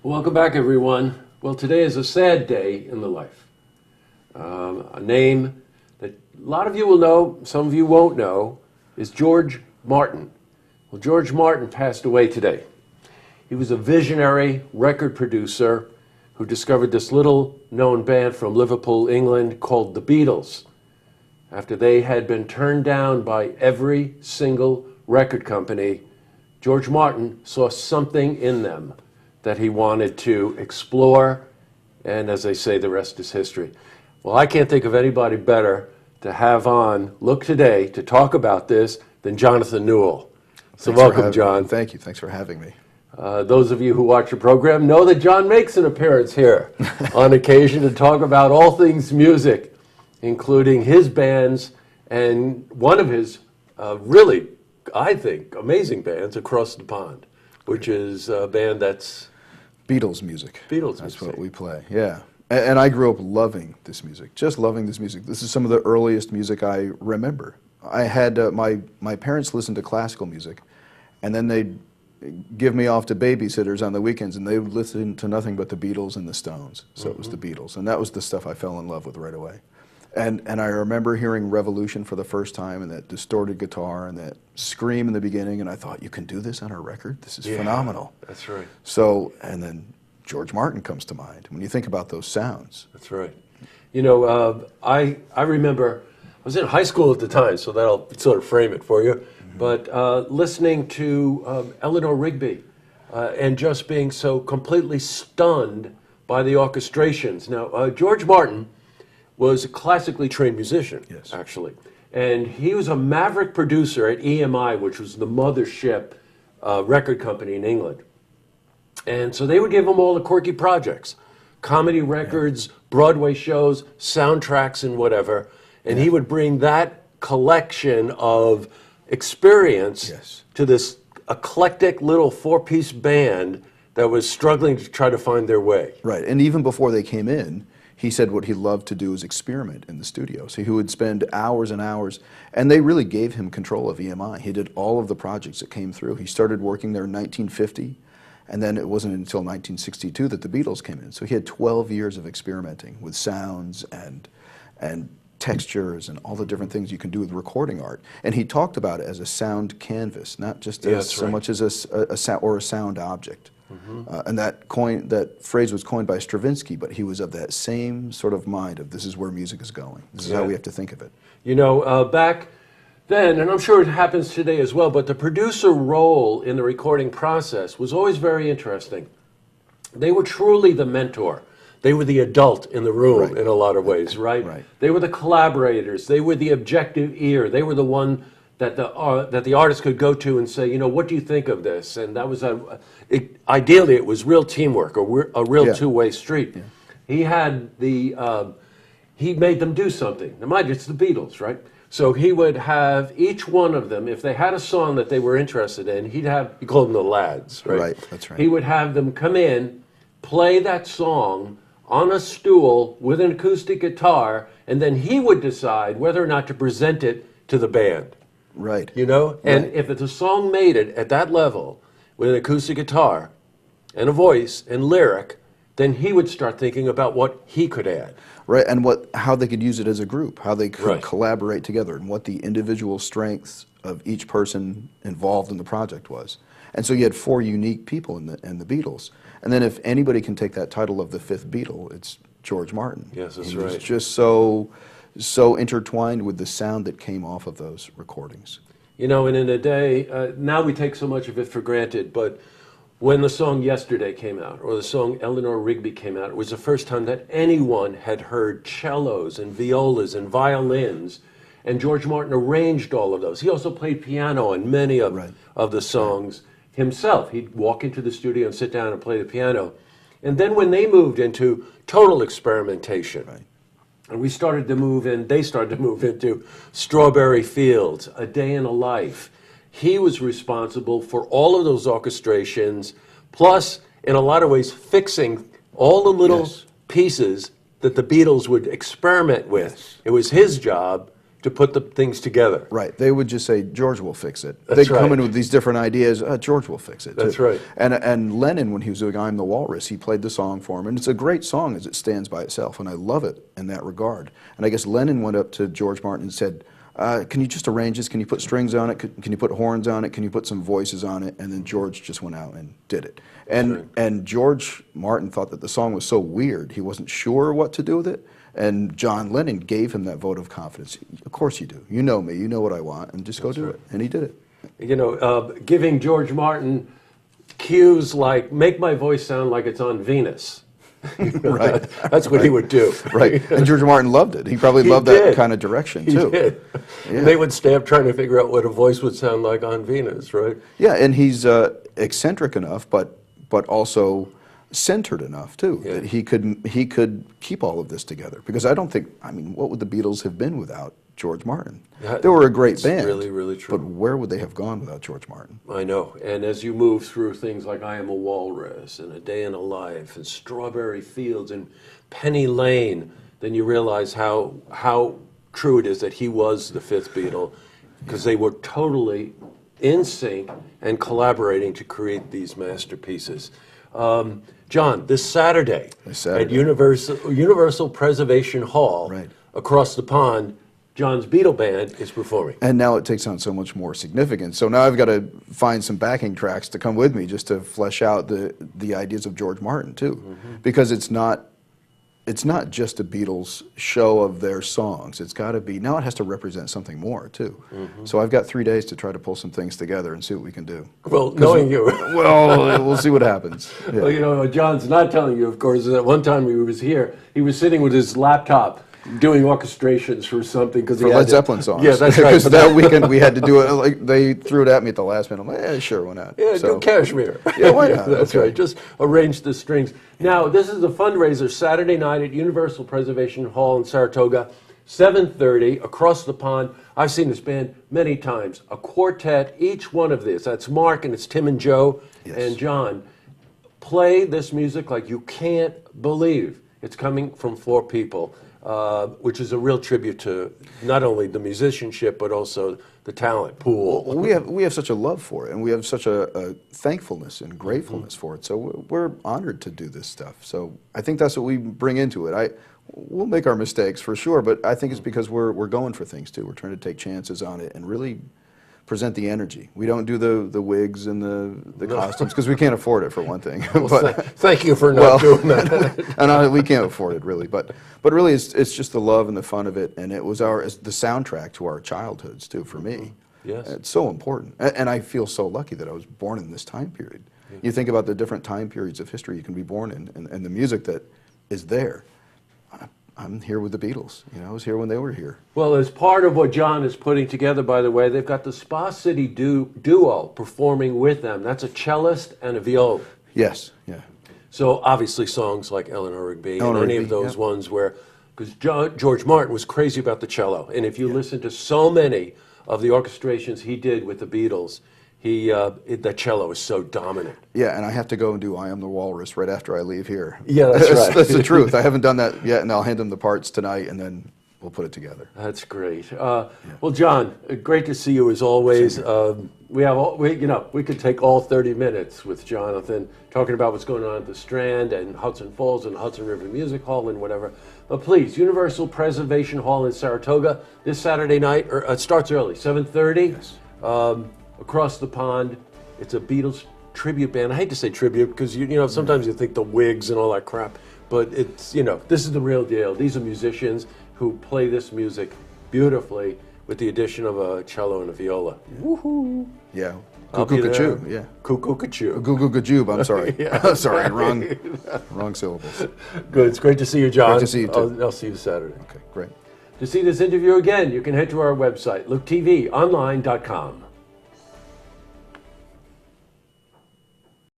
Welcome back, everyone. Well, today is a sad day in the life. A name that a lot of you will know, some of you won't know, is George Martin. Well, George Martin passed away today. He was a visionary record producer who discovered this little-known band from Liverpool, England, called the Beatles. After they had been turned down by every single record company, George Martin saw something in them that he wanted to explore, and as they say, the rest is history. Well, I can't think of anybody better to have on Look Today to talk about this than Jonathan Newell. So welcome, John. Thank you. Thanks for having me. Those of you who watch the program know that John makes an appearance here on occasion to talk about all things music, including his bands and one of his really, I think, amazing bands across the pond, which is a band that's Beatles music. Beatles music. That's what we play, yeah. And I grew up loving this music, just loving this music. This is some of the earliest music I remember. I had, my parents listened to classical music, and then they'd give me off to babysitters on the weekends, and they would listen to nothing but the Beatles and the Stones. So it was the Beatles, and that was the stuff I fell in love with right away. And I remember hearing Revolution for the first time, and that distorted guitar and that scream in the beginning, and I thought, you can do this on a record? This is phenomenal. That's right. So, and then George Martin comes to mind when you think about those sounds. That's right. You know, I remember, I was in high school at the time, so that'll sort of frame it for you, but listening to Eleanor Rigby and just being so completely stunned by the orchestrations. Now, George Martin was a classically trained musician, actually. And he was a maverick producer at EMI, which was the mothership record company in England. And so they would give him all the quirky projects, comedy records, Broadway shows, soundtracks, and whatever. And he would bring that collection of experience to this eclectic little four-piece band that was struggling to try to find their way. Right, and even before they came in, he said what he loved to do was experiment in the studio. So he would spend hours and hours, and they really gave him control of EMI. He did all of the projects that came through. He started working there in 1950, and then it wasn't until 1962 that the Beatles came in. So he had 12 years of experimenting with sounds and textures and all the different things you can do with recording art. And he talked about it as a sound canvas, not just as so much as a sound object. And that phrase was coined by Stravinsky, but he was of that same sort of mind of this is where music is going. This is how we have to think of it. You know, back then, and I'm sure it happens today as well, but the producer role in the recording process was always very interesting. They were truly the mentor. They were the adult in the room in a lot of ways, right? They were the collaborators. They were the objective ear. They were the one that the artist could go to and say, you know, what do you think of this? And that was ideally it was real teamwork, a real two-way street. He had he made them do something. Now, mind you, it's the Beatles, right? So he would have each one of them, if they had a song that they were interested in, he called them the lads, right? Right, that's right. He would have them come in, play that song on a stool with an acoustic guitar, and then he would decide whether or not to present it to the band. Right. You know? And if the song made it at that level with an acoustic guitar and a voice and lyric, then he would start thinking about what he could add. Right, and how they could use it as a group, how they could collaborate together, and what the individual strengths of each person involved in the project was. And so you had four unique people in the Beatles. And then if anybody can take that title of the fifth Beatle, it's George Martin. Yes, that's he right. was just so intertwined with the sound that came off of those recordings. You know, and in a day, now we take so much of it for granted, but when the song Yesterday came out, or the song Eleanor Rigby came out, it was the first time that anyone had heard cellos and violas and violins, and George Martin arranged all of those. He also played piano on many of the songs himself. He'd walk into the studio and sit down and play the piano. And then when they moved into total experimentation, and they started to move into Strawberry Fields, A Day in a Life, he was responsible for all of those orchestrations, plus, in a lot of ways, fixing all the little pieces that the Beatles would experiment with. It was his job to put the things together. Right. They would just say, George will fix it. That's They'd come right. in with these different ideas. George will fix it. That's too. right. And Lennon, when he was doing I'm the Walrus, he played the song for him. And it's a great song as it stands by itself. And I love it in that regard. And I guess Lennon went up to George Martin and said, can you just arrange this? Can you put strings on it? Can you put horns on it? Can you put some voices on it? And then George just went out and did it. And George Martin thought that the song was so weird, he wasn't sure what to do with it. And John Lennon gave him that vote of confidence. Of course you do. You know me. You know what I want. And just go do it. And he did it. You know, giving George Martin cues like, make my voice sound like it's on Venus. Right. That's what he would do. Right. And George Martin loved it. He probably loved that kind of direction, too. He did. Yeah. They would stay up trying to figure out what a voice would sound like on Venus, right? Yeah, and he's eccentric enough, but also centered enough too, that he could keep all of this together. Because I don't think, I mean, what would the Beatles have been without George Martin? They were a great band. Really, really true. But where would they have gone without George Martin? I know. And as you move through things like I Am a Walrus and A Day in a Life and Strawberry Fields and Penny Lane, then you realize how true it is that he was the fifth Beatle, because they were totally in sync and collaborating to create these masterpieces. John, this Saturday at Universal Preservation Hall, across the pond, John's Beatle Band is performing. And now it takes on so much more significance. So now I've got to find some backing tracks to come with me just to flesh out the ideas of George Martin too, because it's not just a Beatles show of their songs. It's got to be, now it has to represent something more too. So I've got 3 days to try to pull some things together and see what we can do. Well, knowing you. Well, we'll see what happens. Yeah. Well, you know, what John's not telling you, of course, is that one time he was here, he was sitting with his laptop doing orchestrations for something. For Led Zeppelin songs. Yeah, that's right. Because that weekend we had to do it, like they threw it at me at the last minute. I'm like, yeah, sure, why not? Yeah, so, do Kashmir. Yeah, why not? That's right, just arrange the strings. Now, this is a fundraiser Saturday night at Universal Preservation Hall in Saratoga, 7:30, across the pond. I've seen this band many times, a quartet, each one of these. That's Mark, and it's Tim and Joe and John. Play this music like you can't believe it's coming from 4 people. Which is a real tribute to not only the musicianship but also the talent pool. Well, we have such a love for it, and we have such a thankfulness and gratefulness for it. So we're honored to do this stuff. So I think that's what we bring into it. We'll make our mistakes for sure, but I think it's because we're going for things too. We're trying to take chances on it and really present the energy. We don't do the wigs and the costumes because we can't afford it, for one thing. Well, thank you for not doing that. And we can't afford it, really. But really, it's just the love and the fun of it, and it was the soundtrack to our childhoods too. For me, yes, it's so important, and I feel so lucky that I was born in this time period. You think about the different time periods of history you can be born in, and the music that is there. I'm here with the Beatles. You know, I was here when they were here. Well, as part of what John is putting together, by the way, they've got the Spa City Duo performing with them. That's a cellist and a viola. Yes, yeah. So obviously songs like Eleanor Rigby and any of those ones where, because George Martin was crazy about the cello. And if you listen to so many of the orchestrations he did with the Beatles, the cello is so dominant. Yeah, and I have to go and do I Am the Walrus right after I leave here. Yeah, that's right. That's the truth. I haven't done that yet, and I'll hand them the parts tonight, and then we'll put it together. That's great. Well, John, great to see you as always. We could take all 30 minutes with Jonathan talking about what's going on at the Strand and Hudson Falls and Hudson River Music Hall and whatever. But please, Universal Preservation Hall in Saratoga this Saturday night. It starts early, 7:30. Yes. Across the pond. It's a Beatles tribute band. I hate to say tribute because you know sometimes you think the wigs and all that crap, but it's this is the real deal. These are musicians who play this music beautifully with the addition of a cello and a viola. Woohoo! Yeah. Cuckoo-ca-choo, yeah. Cuckoo-ca-choo. Goo-goo-ga-joob, I'm sorry. Sorry, wrong syllables. Good, it's great to see you, John. Great to see you too. I'll see you Saturday. Okay, great. To see this interview again, you can head to our website, LookTVonline.com.